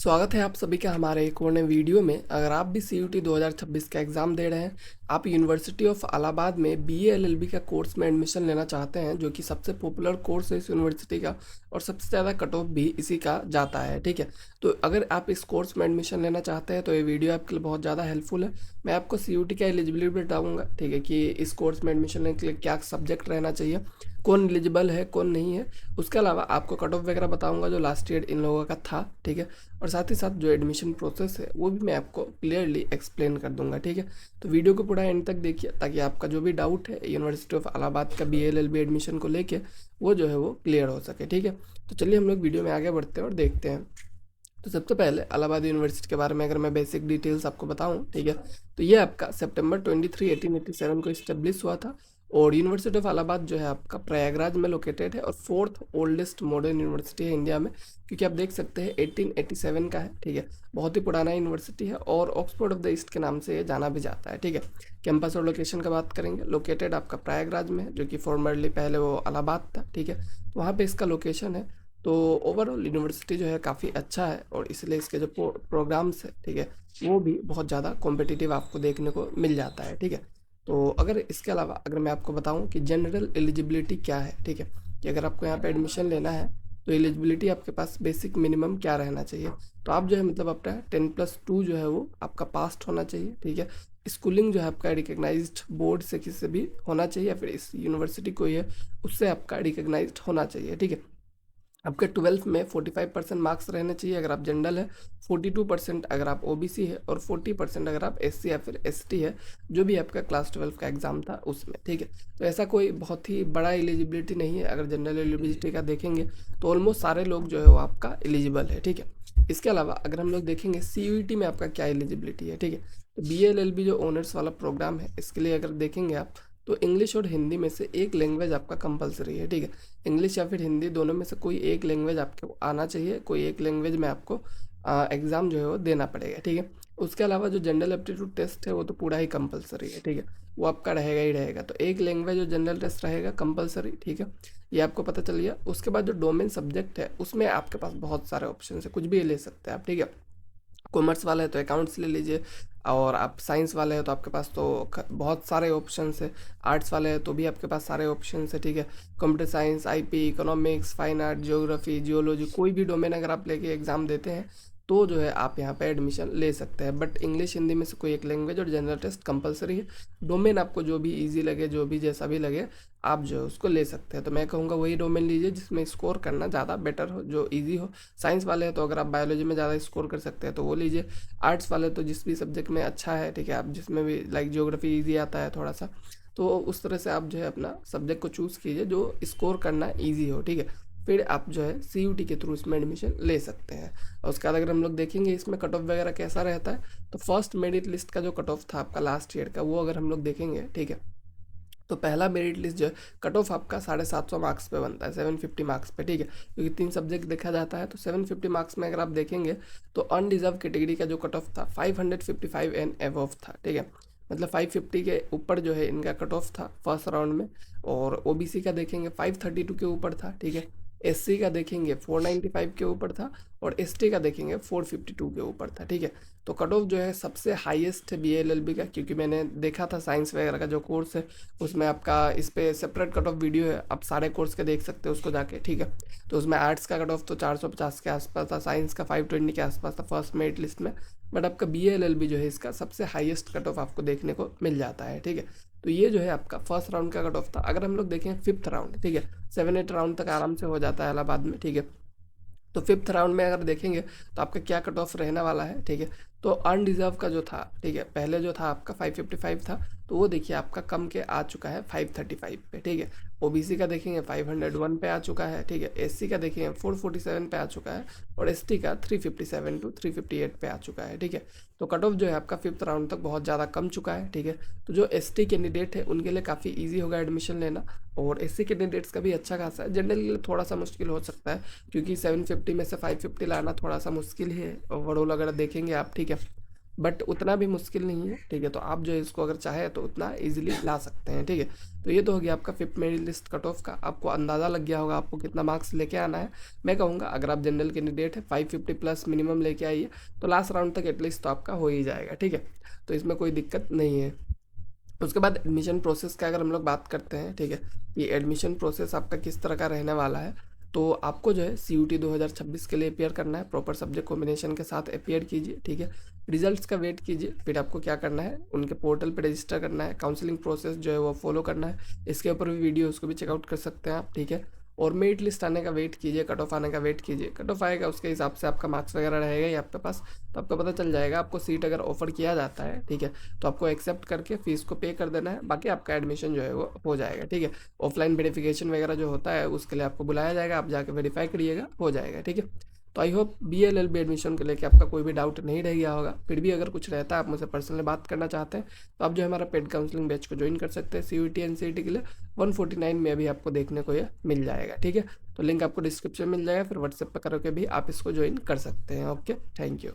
स्वागत है आप सभी का हमारे एक और नए वीडियो में। अगर आप भी सीयूटी 2026 का एग्ज़ाम दे रहे हैं, आप यूनिवर्सिटी ऑफ इलाहाबाद में बीए एलएलबी का कोर्स में एडमिशन लेना चाहते हैं, जो कि सबसे पॉपुलर कोर्स है इस यूनिवर्सिटी का और सबसे ज़्यादा कट ऑफ भी इसी का जाता है। ठीक है, तो अगर आप इस कोर्स में एडमिशन लेना चाहते हैं तो ये वीडियो आपके लिए बहुत ज़्यादा हेल्पफुल है। मैं आपको सीयूटी का एलिजिबिलिटी बताऊँगा, ठीक है, कि इस कोर्स में एडमिशन लेने के लिए क्या सब्जेक्ट रहना चाहिए, कौन एलिजिबल है कौन नहीं है। उसके अलावा आपको कट ऑफ वगैरह बताऊँगा जो लास्ट ईयर इन लोगों का था। ठीक है, और साथ ही साथ जो एडमिशन प्रोसेस है वो भी मैं आपको क्लियरली एक्सप्लेन कर दूंगा। ठीक है, तो वीडियो को पूरा एंड तक देखिए ताकि आपका जो भी डाउट है यूनिवर्सिटी ऑफ इलाहाबाद का बी एल बी एडमिशन को लेके वो जो है वो क्लियर हो सके। ठीक है, तो चलिए हम लोग वीडियो में आगे बढ़ते हैं और देखते हैं। तो सबसे पहले इलाहाबाद यूनिवर्सिटी के बारे में अगर मैं बेसिक डिटेल्स आपको बताऊं, ठीक है, तो ये आपका सितंबर 23 1887 को इस्टेब्लिश हुआ था। और यूनिवर्सिटी ऑफ इलाहाबाद जो है आपका प्रयागराज में लोकेटेड है और फोर्थ ओल्डेस्ट मॉडर्न यूनिवर्सिटी है इंडिया में, क्योंकि आप देख सकते हैं 1887 का है। ठीक है, बहुत ही पुराना यूनिवर्सिटी है और ऑक्सफोर्ड ऑफ द ईस्ट के नाम से ये जाना भी जाता है। ठीक है, कैंपस और लोकेशन का बात करेंगे, लोकेटेड आपका प्रयागराज में है, जो कि फॉर्मरली पहले वो इलाहाबाद था। ठीक है, तो वहाँ पे इसका लोकेशन है। तो ओवरऑल यूनिवर्सिटी जो है काफ़ी अच्छा है और इसलिए इसके जो प्रोग्राम्स है, ठीक है, वो भी बहुत ज़्यादा कॉम्पिटिटिव आपको देखने को मिल जाता है। ठीक है, तो अगर इसके अलावा अगर मैं आपको बताऊं कि जनरल एलिजिबिलिटी क्या है, ठीक है, कि अगर आपको यहाँ पे एडमिशन लेना है तो एलिजिबिलिटी आपके पास बेसिक मिनिमम क्या रहना चाहिए, तो आप जो है मतलब अपना 10+2 जो है वो आपका पास्ट होना चाहिए। ठीक है, स्कूलिंग जो है आपका रिकग्नाइज्ड बोर्ड से किसी से भी होना चाहिए या फिर इस यूनिवर्सिटी कोई है उससे आपका रिकग्नाइज्ड होना चाहिए। ठीक है, आपके 12th में 45% मार्क्स रहने चाहिए अगर आप जनरल है, 42% अगर आप ओबीसी है और 40% अगर आप एससी या फिर एसटी है, जो भी आपका क्लास 12 का एग्जाम था उसमें। ठीक है, तो ऐसा कोई बहुत ही बड़ा एलिजिबिलिटी नहीं है। अगर जनरल एलिजिबिलिटी का देखेंगे तो ऑलमोस्ट सारे लोग जो है वो आपका एलिजिबल है। ठीक है, इसके अलावा अगर हम लोग देखेंगे सीयूईटी में आपका क्या एलिजिबिलिटी है, ठीक है, तो बी एल एल बी जो ऑनर्स वाला प्रोग्राम है इसके लिए अगर देखेंगे आप तो इंग्लिश और हिंदी में से एक लैंग्वेज आपका कंपलसरी है। ठीक है, इंग्लिश या फिर हिंदी दोनों में से कोई एक लैंग्वेज आपको आना चाहिए, कोई एक लैंग्वेज में आपको एग्ज़ाम जो है वो देना पड़ेगा। ठीक है, उसके अलावा जो जनरल एप्टीट्यूड टेस्ट है वो तो पूरा ही कंपलसरी है। ठीक है, वो आपका रहेगा ही रहेगा, तो एक लैंग्वेज और जनरल टेस्ट रहेगा कंपलसरी। ठीक है, ये आपको पता चल गया। उसके बाद जो डोमेन सब्जेक्ट है उसमें आपके पास बहुत सारे ऑप्शन है, कुछ भी ले सकते हैं आप। ठीक है, कॉमर्स वाला है तो अकाउंट्स ले लीजिए, और आप साइंस वाले हैं तो आपके पास तो बहुत सारे ऑप्शंस है, आर्ट्स वाले हैं तो भी आपके पास सारे ऑप्शंस है। ठीक है, computer science, IP, economics, fine art, geography, geology, कोई भी डोमेन अगर आप लेके एग्ज़ाम देते हैं तो जो है आप यहाँ पे एडमिशन ले सकते हैं। बट इंग्लिश हिंदी में से कोई एक लैंग्वेज और जनरल टेस्ट कंपलसरी है। डोमेन आपको जो भी इजी लगे, जो भी जैसा भी लगे, आप जो है उसको ले सकते हैं। तो मैं कहूँगा वही डोमेन लीजिए जिसमें स्कोर करना ज़्यादा बेटर हो, जो ईजी हो। साइंस वाले हैं तो अगर आप बायोलॉजी में ज़्यादा स्कोर कर सकते हैं तो वो लीजिए। आर्ट्स वाले तो जिस भी सब्जेक्ट में अच्छा है, ठीक है, आप जिसमें भी लाइक ज्योग्राफी ईजी आता है थोड़ा सा, तो उस तरह से आप जो है अपना सब्जेक्ट को चूज़ कीजिए जो स्कोर करना ईजी हो। ठीक है, फिर आप जो है सीयूटी के थ्रू इसमें एडमिशन ले सकते हैं। और उसके बाद अगर हम लोग देखेंगे इसमें कट ऑफ वगैरह कैसा रहता है, तो फर्स्ट मेरिट लिस्ट का जो कट ऑफ था आपका लास्ट ईयर का, वो अगर हम लोग देखेंगे, ठीक है, तो पहला मेरिट लिस्ट जो है कट ऑफ आपका 750 मार्क्स पे बनता है, 750 मार्क्स पे। ठीक है, क्योंकि 3 सब्जेक्ट देखा जाता है, तो 750 मार्क्स में अगर आप देखेंगे तो अनडिजर्व कैटेगरी का जो कट ऑफ था 555 एंड अबव था। ठीक है, मतलब 550 के ऊपर जो है इनका कट ऑफ था फर्स्ट राउंड में। और ओबीसी का देखेंगे 532 के ऊपर था। ठीक है, एससी का देखेंगे 495 के ऊपर था और एसटी का देखेंगे 452 के ऊपर था। ठीक है, तो कट ऑफ जो है सबसे हाईएस्ट है बीएलएलबी का, क्योंकि मैंने देखा था साइंस वगैरह का जो कोर्स है उसमें आपका इस पे सेपरेट कट ऑफ वीडियो है, आप सारे कोर्स के देख सकते हो उसको जाके। ठीक है, तो उसमें आर्ट्स का कट ऑफ तो 450 के आसपास था, साइंस का 520 के आसपास था फर्स्ट मेरिट लिस्ट में। बट आपका बीएलएलबी जो है इसका सबसे हाईएस्ट कट ऑफ आपको देखने को मिल जाता है। ठीक है, तो ये जो है आपका फर्स्ट राउंड का कट ऑफ था। अगर हम लोग देखें फिफ्थ राउंड, ठीक है, 7-8 राउंड तक आराम से हो जाता है इलाहाबाद में। ठीक है, तो फिफ्थ राउंड में अगर देखेंगे तो आपका क्या कट ऑफ रहने वाला है। ठीक है, तो अनडिजर्व का जो था, ठीक है, पहले जो था आपका 555 था, तो वो देखिए आपका कम के आ चुका है 535 पे। ठीक है, ओबीसी का देखेंगे 501 पे आ चुका है। ठीक है, एससी का देखेंगे 447 पे आ चुका है और एसटी का 357 टू 358 पे आ चुका है। ठीक है, तो कट ऑफ जो है आपका फिफ्थ राउंड तक बहुत ज़्यादा कम चुका है। ठीक है, तो जो एसटी कैंडिडेट है उनके लिए काफ़ी ईजी होगा एडमिशन लेना, और एससी कैंडिडेट्स का भी अच्छा खासा है। जनरल के लिए थोड़ा सा मुश्किल हो सकता है, क्योंकि 750 में से 550 लाना थोड़ा सा मुश्किल है ओवरऑल अगर देखेंगे आप। ठीक है, बट उतना भी मुश्किल नहीं है, ठीक है। तो आप जो है इसको अगर चाहे तो उतना ईजिली ला सकते हैं, ठीक है। तो ये तो हो गया आपका 5th merit list cut off का। आपको अंदाज़ा लग गया होगा आपको कितना मार्क्स लेके आना है। मैं कहूँगा अगर आप जनरल कैंडिडेट है 550 प्लस मिनिमम लेके आइए, तो लास्ट राउंड तक एटलीस्ट तो आपका हो ही जाएगा, ठीक है। तो इसमें कोई दिक्कत नहीं है। उसके बाद एडमिशन प्रोसेस का अगर हम लोग बात करते हैं, ठीक है, ये एडमिशन प्रोसेस आपका किस तरह का रहने वाला है। तो आपको जो है CUT 2026 के लिए अपेयर करना है, प्रॉपर सब्जेक्ट कॉम्बिनेशन के साथ अपेयर कीजिए, ठीक है। रिजल्ट्स का वेट कीजिए, फिर आपको क्या करना है, उनके पोर्टल पे रजिस्टर करना है, काउंसलिंग प्रोसेस जो है वो फॉलो करना है। इसके ऊपर भी वीडियो, उसको भी चेकआउट कर सकते हैं आप, ठीक है। और मेरिट लिस्ट आने का वेट कीजिए, कट ऑफ आने का वेट कीजिए। कट ऑफ आएगा उसके हिसाब से आपका मार्क्स वगैरह रहेगा ही आपके पास, तो आपको पता चल जाएगा। आपको सीट अगर ऑफर किया जाता है, ठीक है, तो आपको एक्सेप्ट करके फीस को पे कर देना है, बाकी आपका एडमिशन जो है वो हो जाएगा, ठीक है। ऑफलाइन वेरिफिकेशन वगैरह जो होता है उसके लिए आपको बुलाया जाएगा, आप जाके वेरीफाई करिएगा, हो जाएगा, ठीक है। तो आई होप BLLB एडमिशन को लेकर आपका कोई भी डाउट नहीं रह गया होगा। फिर भी अगर कुछ रहता है, आप मुझसे पर्सनली बात करना चाहते हैं, तो आप जो है हमारा पेड काउंसलिंग बैच को ज्वाइन कर सकते हैं। CUT NCET के लिए 149 में अभी आपको देखने को ये मिल जाएगा, ठीक है। तो लिंक आपको डिस्क्रिप्शन में मिल जाएगा, फिर व्हाट्सएप पर करके भी आप इसको ज्वाइन कर सकते हैं। Okay, thank you.